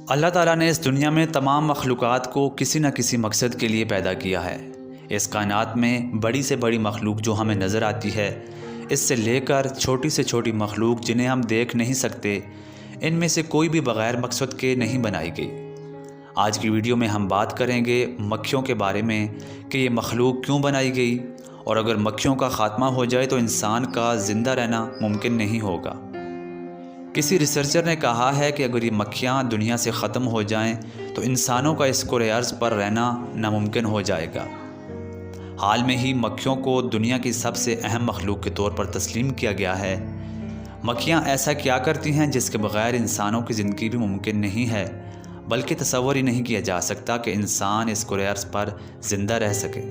अल्लाह ताला ने इस दुनिया में तमाम मखलूक़ात को किसी न किसी मकसद के लिए पैदा किया है। इस कायनात में बड़ी से बड़ी मखलूक जो हमें नज़र आती है, इससे लेकर छोटी से छोटी मखलूक जिन्हें हम देख नहीं सकते, इनमें से कोई भी बग़ैर मकसद के नहीं बनाई गई। आज की वीडियो में हम बात करेंगे मक्खियों के बारे में कि ये मखलूक क्यों बनाई गई, और अगर मक्खियों का ख़ात्मा हो जाए तो इंसान का ज़िंदा रहना मुमकिन नहीं होगा। किसी रिसर्चर ने कहा है कि अगर ये मक्खियाँ दुनिया से ख़त्म हो जाएं तो इंसानों का इस कुरे अर्ज़ पर रहना नामुमकिन हो जाएगा। हाल में ही मक्खियों को दुनिया की सबसे अहम मखलूक के तौर पर तस्लीम किया गया है। मक्खियाँ ऐसा क्या करती हैं जिसके बग़ैर इंसानों की ज़िंदगी भी मुमकिन नहीं है, बल्कि तसव्वुर ही नहीं किया जा सकता कि इंसान इस कुरे अर्ज़ पर ज़िंदा रह सके।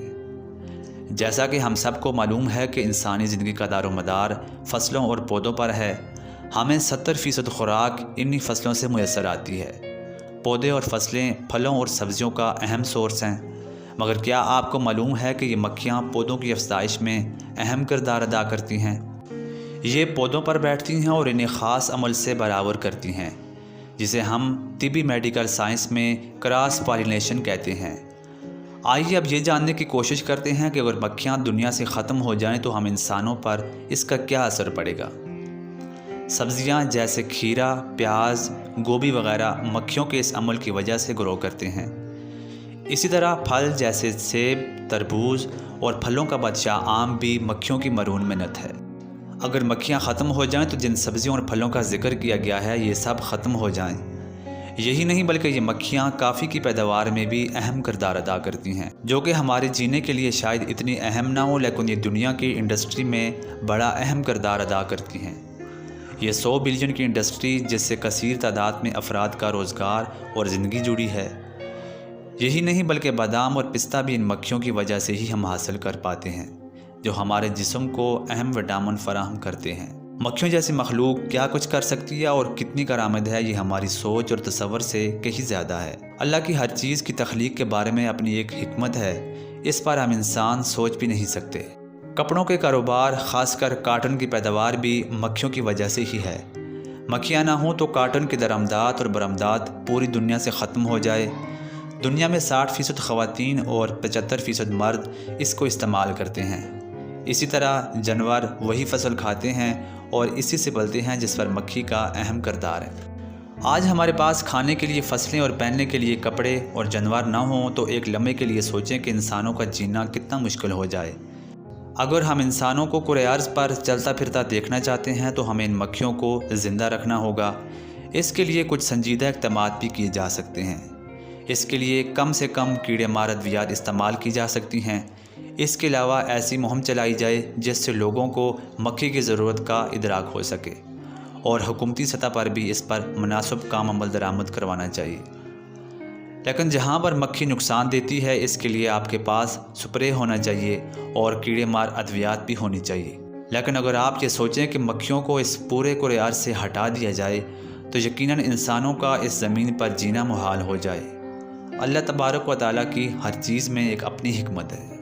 जैसा कि हम सबको मालूम है कि इंसानी ज़िंदगी का दारोमदार फसलों और पौधों पर है। हमें 70% खुराक इन्हीं फसलों से मुयस्सर आती है। पौधे और फसलें फलों और सब्जियों का अहम सोर्स हैं, मगर क्या आपको मालूम है कि ये मक्खियाँ पौधों की अफज़ाइश में अहम किरदार अदा करती हैं। ये पौधों पर बैठती हैं और इन्हें ख़ास अमल से बराबर करती हैं, जिसे हम तिबी मेडिकल साइंस में क्रॉस पॉलिनेशन कहते हैं। आइए अब ये जानने की कोशिश करते हैं कि अगर मक्खियाँ दुनिया से ख़त्म हो जाएँ तो हम इंसानों पर इसका क्या असर पड़ेगा। सब्जियां जैसे खीरा, प्याज, गोभी वगैरह मक्खियों के इस अमल की वजह से ग्रो करते हैं। इसी तरह फल जैसे सेब, तरबूज और फलों का बादशाह आम भी मक्खियों की मरून मिन्नत है। अगर मक्खियां ख़त्म हो जाएं तो जिन सब्जियों और फलों का जिक्र किया गया है ये सब ख़त्म हो जाएं। यही नहीं बल्कि ये मक्खियां काफ़ी की पैदावार में भी अहम किरदार अदा करती हैं, जो कि हमारे जीने के लिए शायद इतनी अहम ना हो, लेकिन ये दुनिया की इंडस्ट्री में बड़ा अहम किरदार अदा करती हैं। ये 100 बिलियन की इंडस्ट्री जिससे कसीर तादाद में अफराद का रोज़गार और ज़िंदगी जुड़ी है। यही नहीं बल्कि बादाम और पिस्ता भी इन मक्खियों की वजह से ही हम हासिल कर पाते हैं, जो हमारे जिस्म को अहम विटामिन फराहम करते हैं। मक्खियों जैसी मखलूक क्या कुछ कर सकती है और कितनी करामत है, ये हमारी सोच और तसव्वुर से कहीं ज़्यादा है। अल्लाह की हर चीज़ की तख्लीक के बारे में अपनी एक हिकमत है, इस पर हम इंसान सोच भी नहीं सकते। कपड़ों के कारोबार, ख़ासकर काटन की पैदावार भी मक्खियों की वजह से ही है। मक्खियाँ ना हों तो काटन की दरामदात और बरामदात पूरी दुनिया से ख़त्म हो जाए। दुनिया में 60% ख़वातीन और 75% मर्द इसको इस्तेमाल करते हैं। इसी तरह जानवर वही फसल खाते हैं और इसी से पलते हैं जिस पर मक्खी का अहम किरदार है। आज हमारे पास खाने के लिए फसलें और पहनने के लिए कपड़े और जानवर ना हों तो एक लम्हे के लिए सोचें कि इंसानों का जीना कितना मुश्किल हो जाए। अगर हम इंसानों को कुरे अर्ज़ पर चलता फिरता देखना चाहते हैं तो हमें इन मक्खियों को ज़िंदा रखना होगा। इसके लिए कुछ संजीदा इक़दामात भी किए जा सकते हैं। इसके लिए कम से कम कीड़े मार अद्वियात इस्तेमाल की जा सकती हैं। इसके अलावा ऐसी मुहिम चलाई जाए जिससे लोगों को मक्खी की ज़रूरत का इदराक हो सके, और हुकूमती सतह पर भी इस पर मुनासिब काम अमल दरामद करवाना चाहिए। लेकिन जहाँ पर मक्खी नुकसान देती है इसके लिए आपके पास स्प्रे होना चाहिए और कीड़े मार अद्वियात भी होनी चाहिए। लेकिन अगर आप ये सोचें कि मक्खियों को इस पूरे कुरे अर्ज़ से हटा दिया जाए तो यकीनन इंसानों का इस ज़मीन पर जीना मुहाल हो जाए। अल्लाह तबारक व तआला की हर चीज़ में एक अपनी हिकमत है।